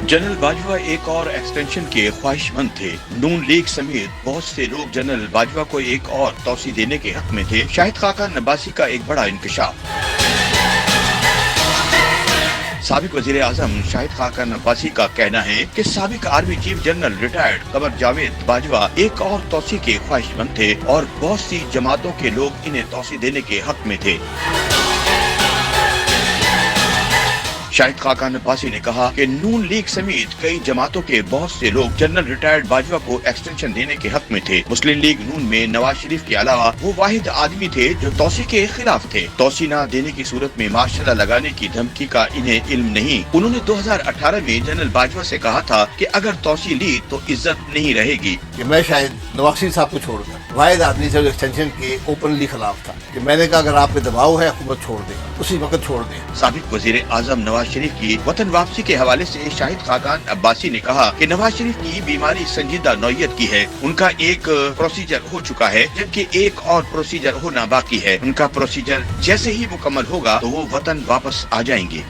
General Bajwa एक और extension के ख्वाहिशमंद थे। नून लीग समेत बहुत से लोग जनरल बाजवा को एक और तोसी देने के हक में थे। शाहिद खाकान अब्बासी का एक बड़ा इंकशाफ। साबिक वजीर आजम शाहिद खाकान अब्बासी का कहना है कि साबिक army chief general retired Qamar Javed Bajwa एक और तोसी के ख्वाहिशमंद थे और बहुत सी जमातों के लोग इन्हें तोसी देने के हक में थे। शाहिद खाकान अब्बासी ने कहा कि नून लीग समेत कई जमातों के बहुत से लोग जनरल रिटायर्ड बाजवा को एक्सटेंशन देने के हक में थे। मुस्लिम लीग नून में नवाज शरीफ के अलावा वो वाहिद आदमी थे जो तोसी के खिलाफ थे। तोसी न देने की सूरत में मार्शल लगाने की धमकी का इन्हें इल्म नहीं। उन्होंने 2018 में जनरल बाजवा से कहा था कि अगर तोसी ली तो इज्जत नहीं रहेगी। कि मैं शायद नवाज शरीफ साहब को छोड़कर वाहिद आदमी से एक्सटेंशन के ओपनली खिलाफ था कि मैंने कहा अगर आप पे दबाव है हुकूमत छोड़ दें, उसी वक्त छोड़ दें। साबिक वजीर आजम नवाज शरीफ की वतन वापसी के हवाले से शाहिद खाकान अब्बासी ने कहा कि नवाज शरीफ की बीमारी संजीदा नौयत की है। उनका एक प्रोसीजर हो चुका है जबकि एक और प्रोसीजर होना बाकी है। उनका प्रोसीजर जैसे ही मुकम्मल होगा तो वो वतन वापस आ जाएंगे।